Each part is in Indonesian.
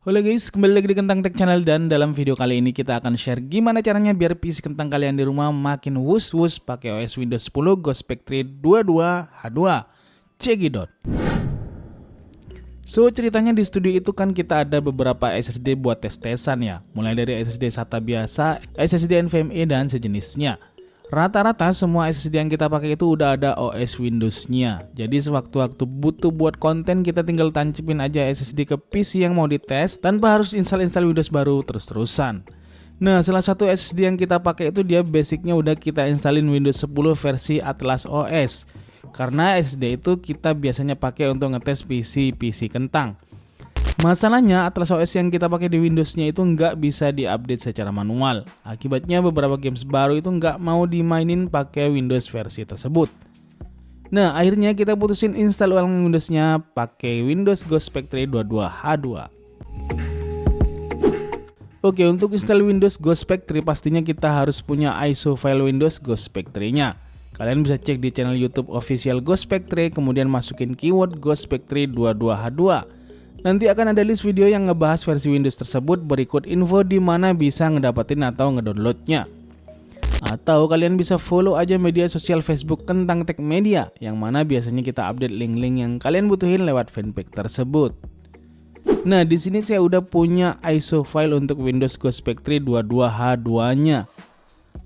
Halo guys, kembali lagi di Kentang Tech Channel dan dalam video kali ini kita akan share gimana caranya biar PC Kentang kalian di rumah makin wus-wus pakai OS Windows 10 Ghostpack 3 22H2. Cekidot. So ceritanya di studio itu kan kita ada beberapa SSD buat tes-tesan ya. Mulai dari SSD SATA biasa, SSD NVMe dan sejenisnya. Rata-rata semua SSD yang kita pakai itu udah ada OS Windows-nya. Jadi sewaktu-waktu butuh buat konten kita tinggal tancapin aja SSD ke PC yang mau dites tanpa harus install Windows baru terus-terusan. Nah, salah satu SSD yang kita pakai itu dia basicnya udah kita installin Windows 10 versi Atlas OS. Karena SSD itu kita biasanya pakai untuk ngetes PC Kentang. Masalahnya Atlas OS yang kita pakai di Windows-nya itu nggak bisa diupdate secara manual. Akibatnya beberapa games baru itu nggak mau dimainin pakai Windows versi tersebut. Nah, akhirnya kita putusin install ulang Windows-nya pakai Windows Ghostpack 3 22H2. Oke, untuk install Windows Ghostpack 3 pastinya kita harus punya ISO file Windows Ghostpack 3-nya. Kalian bisa cek di channel YouTube official Ghostpack 3, kemudian masukin keyword Ghostpack 3 22H2. Nanti akan ada list video yang ngebahas versi Windows tersebut berikut info di mana bisa ngedapetin atau ngedownloadnya. Atau kalian bisa follow aja media sosial Facebook Kentang Tech Media yang mana biasanya kita update link-link yang kalian butuhin lewat fanpage tersebut. Nah, di sini saya udah punya ISO file untuk Windows Ghostpack 3 22H2-nya.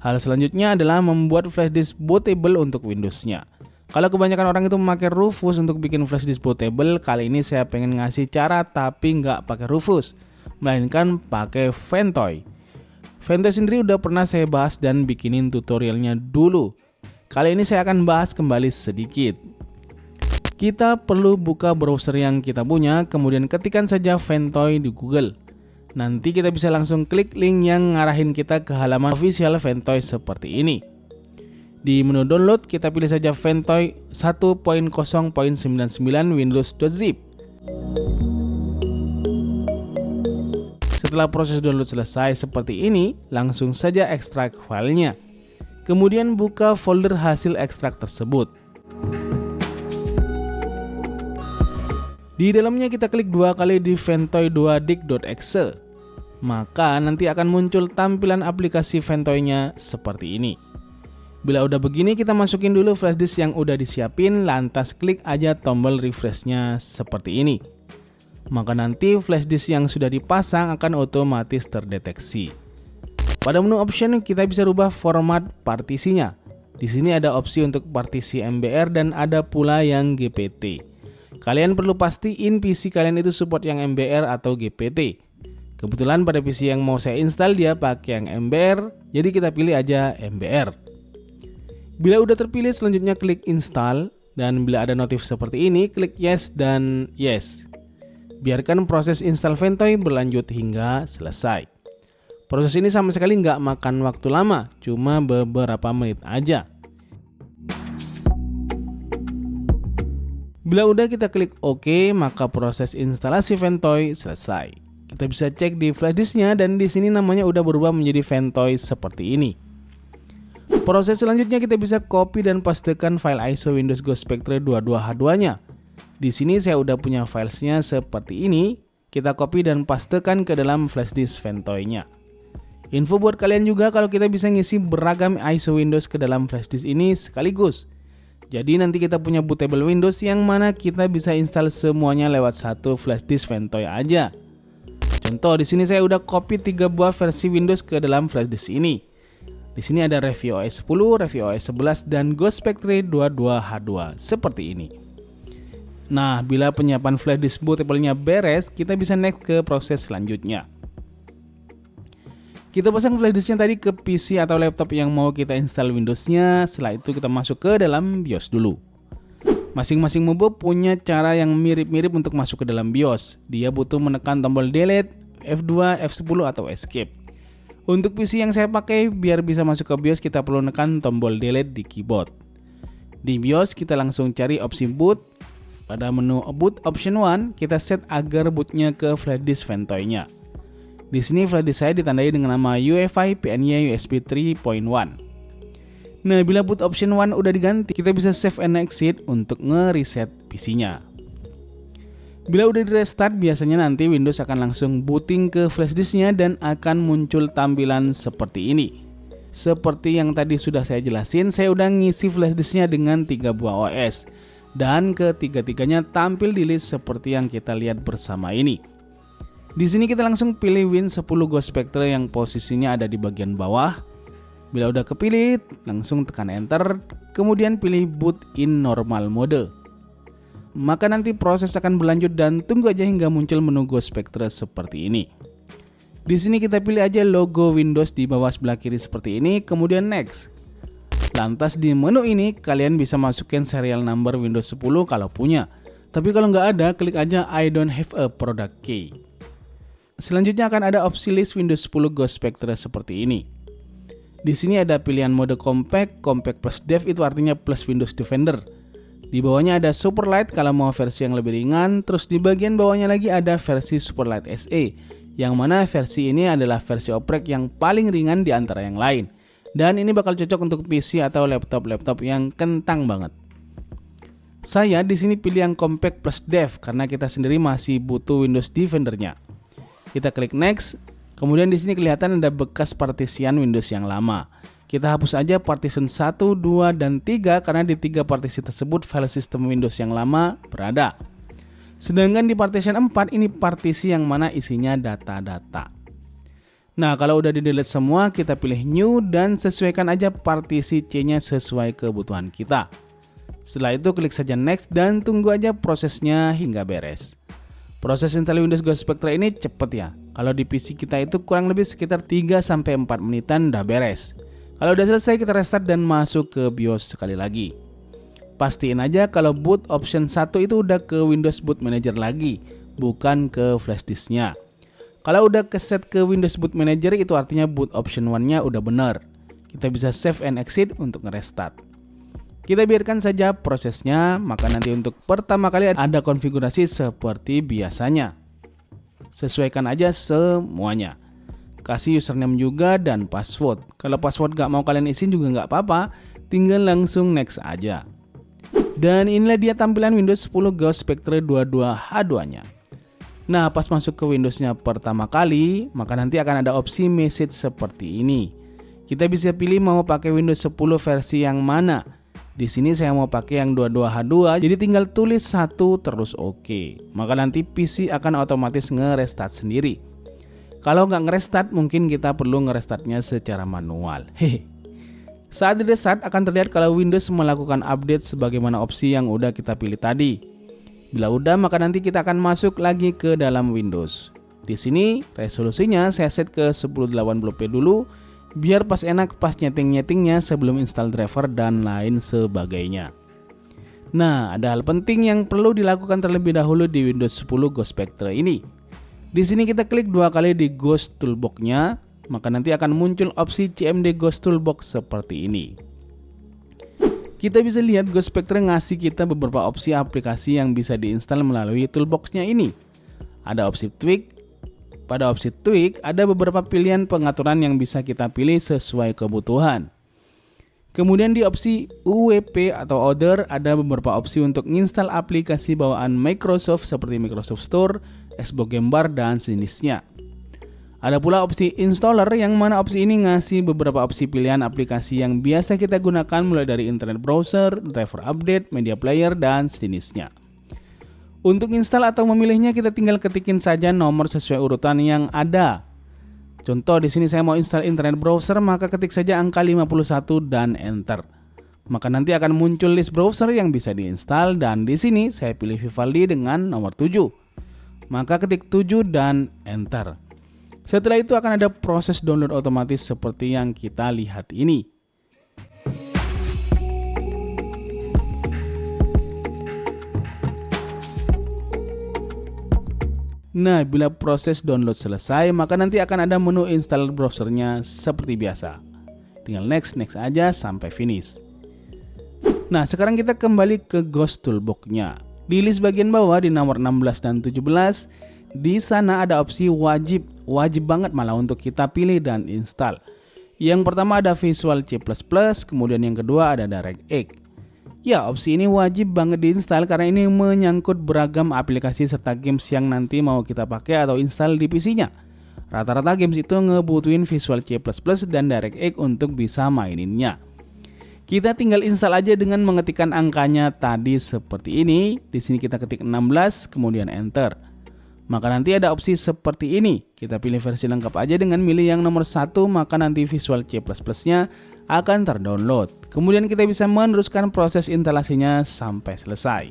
Hal selanjutnya adalah membuat flash disk bootable untuk Windows-nya. Kalau kebanyakan orang itu memakai Rufus untuk bikin flash disk bootable, kali ini saya pengen ngasih cara tapi nggak pakai Rufus, melainkan pakai Ventoy. Ventoy sendiri udah pernah saya bahas dan bikinin tutorialnya dulu. Kali ini saya akan bahas kembali sedikit. Kita perlu buka browser yang kita punya, kemudian ketikkan saja Ventoy di Google. Nanti kita bisa langsung klik link yang ngarahin kita ke halaman official Ventoy seperti ini. Di menu download kita pilih saja Ventoy 1.0.99 Windows.zip. Setelah proses download selesai seperti ini, langsung saja ekstrak filenya. Kemudian buka folder hasil ekstrak tersebut. Di dalamnya kita klik dua kali di ventoy2dig.exe. Maka nanti akan muncul tampilan aplikasi Ventoy-nya seperti ini. Bila udah begini kita masukin dulu flash disk yang udah disiapin, lantas klik aja tombol refresh-nya seperti ini. Maka nanti flash disk yang sudah dipasang akan otomatis terdeteksi. Pada menu option kita bisa rubah format partisinya. Di sini ada opsi untuk partisi MBR dan ada pula yang GPT. Kalian perlu pastiin PC kalian itu support yang MBR atau GPT. Kebetulan pada PC yang mau saya install dia pakai yang MBR, jadi kita pilih aja MBR. Bila udah terpilih selanjutnya klik install dan bila ada notif seperti ini klik yes dan yes. Biarkan proses install Ventoy berlanjut hingga selesai. Proses ini sama sekali nggak makan waktu lama, cuma beberapa menit aja. Bila udah kita klik OK, maka proses instalasi Ventoy selesai. Kita bisa cek di flash disknya dan di sini namanya udah berubah menjadi Ventoy seperti ini. Proses selanjutnya kita bisa copy dan pastekan file ISO Windows Ghostpack 3 22H2-nya. Di sini saya udah punya filesnya seperti ini. Kita copy dan pastekan ke dalam flash disk Ventoy-nya. Info buat kalian juga kalau kita bisa ngisi beragam ISO Windows ke dalam flash disk ini sekaligus. Jadi nanti kita punya bootable Windows yang mana kita bisa install semuanya lewat satu flash disk Ventoy aja. Contoh di sini saya udah copy 3 buah versi Windows ke dalam flash disk ini. Di sini ada Review OS 10, Review OS 11, dan Ghostpack 3 22H2 seperti ini. Nah, bila penyiapan flash disk bootable-nya beres, kita bisa next ke proses selanjutnya. Kita pasang flash disknya tadi ke PC atau laptop yang mau kita install Windows-nya. Setelah itu kita masuk ke dalam BIOS dulu. Masing-masing mobo punya cara yang mirip-mirip untuk masuk ke dalam BIOS. Dia butuh menekan tombol delete, F2, F10 atau escape. Untuk PC yang saya pakai, biar bisa masuk ke BIOS kita perlu menekan tombol delete di keyboard. Di BIOS kita langsung cari opsi boot. Pada menu boot option 1, kita set agar bootnya ke flash disk Ventoy-nya. Di sini flash disk saya ditandai dengan nama UEFI PNY USB 3.1. Nah, bila boot option 1 udah diganti, kita bisa save and exit untuk nge-reset PC-nya. Bila udah di restart, biasanya nanti Windows akan langsung booting ke flash disknya dan akan muncul tampilan seperti ini. Seperti yang tadi sudah saya jelasin, saya udah ngisi flash disknya dengan 3 buah OS. Dan ketiga-tiganya tampil di list seperti yang kita lihat bersama ini. Di sini kita langsung pilih Win10 Ghost Spectre yang posisinya ada di bagian bawah. Bila udah kepilih, langsung tekan enter, kemudian pilih boot in normal mode. Maka nanti proses akan berlanjut dan tunggu aja hingga muncul menu Ghost Spectre seperti ini. Di sini kita pilih aja logo Windows di bawah sebelah kiri seperti ini, kemudian next. Lantas di menu ini kalian bisa masukin serial number Windows 10 kalau punya. Tapi kalau nggak ada, klik aja I don't have a product key. Selanjutnya akan ada opsi list Windows 10 Ghost Spectre seperti ini. Di sini ada pilihan mode compact, compact plus dev itu artinya plus Windows Defender. Di bawahnya ada Superlight kalau mau versi yang lebih ringan, terus di bagian bawahnya lagi ada versi Superlight SE, yang mana versi ini adalah versi oprek yang paling ringan di antara yang lain. Dan ini bakal cocok untuk PC atau laptop-laptop yang kentang banget. Saya di sini pilih yang compact plus dev karena kita sendiri masih butuh Windows Defender-nya. Kita klik next, kemudian di sini kelihatan ada bekas partisian Windows yang lama. Kita hapus aja partition 1, 2, dan 3 karena di 3 partisi tersebut file sistem Windows yang lama berada. Sedangkan di partition 4 ini partisi yang mana isinya data-data. Nah, kalau udah di delete semua, kita pilih new dan sesuaikan aja partisi C-nya sesuai kebutuhan kita. Setelah itu klik saja next dan tunggu aja prosesnya hingga beres. Proses install Windows Ghost Spectre ini cepet ya. Kalau di PC kita itu kurang lebih sekitar 3-4 menitan udah beres. Kalau udah selesai kita restart dan masuk ke BIOS sekali lagi. Pastiin aja kalau boot option 1 itu udah ke Windows Boot Manager lagi, bukan ke flash disknya. Kalau udah keset ke Windows Boot Manager itu artinya boot option 1-nya udah bener. Kita bisa save and exit untuk ngerestart. Kita biarkan saja prosesnya, maka nanti untuk pertama kali ada konfigurasi seperti biasanya. Sesuaikan aja semuanya. Kasih username juga dan password. Kalau password gak mau kalian isi juga gak apa-apa, tinggal langsung next aja. Dan inilah dia tampilan Windows 10 Ghost Spectre 22H2-nya. Nah, pas masuk ke Windows-nya pertama kali, maka nanti akan ada opsi message seperti ini. Kita bisa pilih mau pakai Windows 10 versi yang mana. Di sini saya mau pakai yang 22H2, jadi tinggal tulis 1 terus oke. Maka nanti PC akan otomatis nge-restart sendiri. Kalau nggak ngerestart, mungkin kita perlu ngerestartnya secara manual. Hehe. Saat di restart akan terlihat kalau Windows melakukan update sebagaimana opsi yang udah kita pilih tadi. Bila udah, maka nanti kita akan masuk lagi ke dalam Windows. Di sini resolusinya saya set ke 1080p dulu, biar pas enak pas nyeting-nyetingnya sebelum install driver dan lain sebagainya. Nah, ada hal penting yang perlu dilakukan terlebih dahulu di Windows 10 Ghost Spectre ini. Di sini kita klik 2 kali di Ghost Toolbox-nya, maka nanti akan muncul opsi CMD Ghost Toolbox seperti ini. Kita bisa lihat Ghost Spectre ngasih kita beberapa opsi aplikasi yang bisa diinstal melalui toolbox-nya ini. Ada opsi tweak. Pada opsi tweak ada beberapa pilihan pengaturan yang bisa kita pilih sesuai kebutuhan. Kemudian di opsi UWP atau Other ada beberapa opsi untuk menginstal aplikasi bawaan Microsoft seperti Microsoft Store, Xbox Game Bar, dan sejenisnya. Ada pula opsi Installer yang mana opsi ini ngasih beberapa opsi pilihan aplikasi yang biasa kita gunakan mulai dari Internet Browser, driver update, media player, dan sejenisnya. Untuk install atau memilihnya kita tinggal ketikin saja nomor sesuai urutan yang ada. Contoh di sini saya mau install Internet Browser, maka ketik saja angka 51 dan enter. Maka nanti akan muncul list browser yang bisa diinstal dan di sini saya pilih Vivaldi dengan nomor 7. Maka ketik 7 dan enter. Setelah itu akan ada proses download otomatis seperti yang kita lihat ini. Nah, bila proses download selesai, maka nanti akan ada menu install browsernya seperti biasa. Tinggal next aja sampai finish. Nah, sekarang kita kembali ke Ghost Toolbox-nya. Di list bagian bawah di nomor 16 dan 17, di sana ada opsi wajib banget malah untuk kita pilih dan install. Yang pertama ada Visual C++, kemudian yang kedua ada DirectX. Ya, opsi ini wajib banget diinstal karena ini menyangkut beragam aplikasi serta games yang nanti mau kita pakai atau install di PC-nya. Rata-rata games itu ngebutuhin Visual C++ dan DirectX untuk bisa maininnya. Kita tinggal install aja dengan mengetikkan angkanya tadi seperti ini. Di sini kita ketik 16, kemudian enter. Maka nanti ada opsi seperti ini. Kita pilih versi lengkap aja dengan milih yang nomor 1, maka nanti Visual C++-nya akan terdownload. Kemudian kita bisa meneruskan proses instalasinya sampai selesai.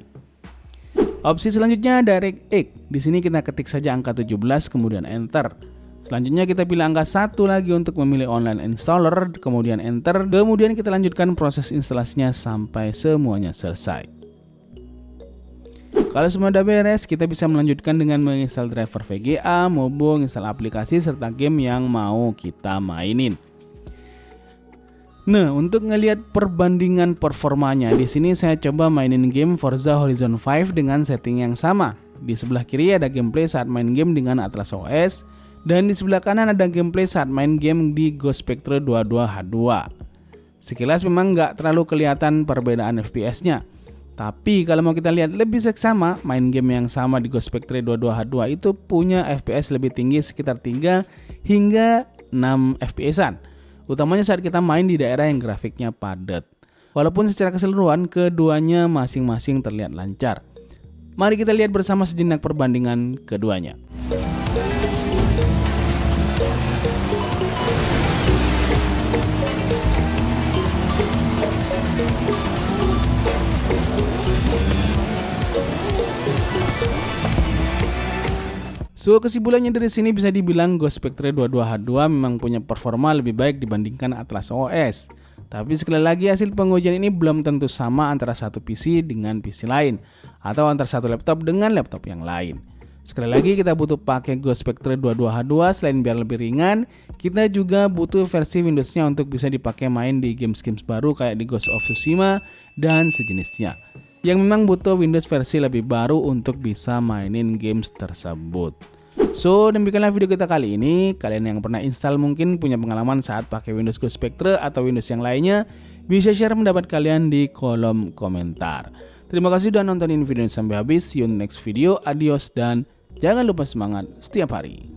Opsi selanjutnya DirectX. Di sini kita ketik saja angka 17, kemudian enter. Selanjutnya kita pilih angka 1 lagi untuk memilih online installer, kemudian enter. Kemudian kita lanjutkan proses instalasinya sampai semuanya selesai. Kalau semua udah beres, kita bisa melanjutkan dengan menginstal driver VGA, Mobo, install aplikasi serta game yang mau kita mainin. Nah, untuk ngelihat perbandingan performanya, di sini saya coba mainin game Forza Horizon 5 dengan setting yang sama. Di sebelah kiri ada gameplay saat main game dengan Atlas OS. Dan di sebelah kanan ada gameplay saat main game di Ghost Spectre 22H2. Sekilas memang nggak terlalu kelihatan perbedaan FPS-nya. Tapi kalau mau kita lihat lebih seksama, main game yang sama di Ghost Spectre 22H2 itu punya FPS lebih tinggi sekitar 3 hingga 6 FPS-an. Utamanya saat kita main di daerah yang grafiknya padat. Walaupun secara keseluruhan keduanya masing-masing terlihat lancar. Mari kita lihat bersama sejenak perbandingan keduanya. So, kesimpulannya dari sini bisa dibilang Ghost Spectre 22H2 memang punya performa lebih baik dibandingkan Atlas OS. Tapi sekali lagi hasil pengujian ini belum tentu sama antara satu PC dengan PC lain atau antara satu laptop dengan laptop yang lain. Sekali lagi kita butuh pakai Ghost Spectre 22H2 selain biar lebih ringan, kita juga butuh versi Windows-nya untuk bisa dipakai main di games-games baru kayak di Ghost of Tsushima dan sejenisnya. Yang memang butuh Windows versi lebih baru untuk bisa mainin games tersebut. So, demikianlah video kita kali ini. Kalian yang pernah install mungkin punya pengalaman saat pakai Windows Ghost Spectre atau Windows yang lainnya, bisa share pendapat kalian di kolom komentar. Terima kasih sudah nontonin video ini sampai habis. See you in the next video. Adios dan jangan lupa semangat setiap hari.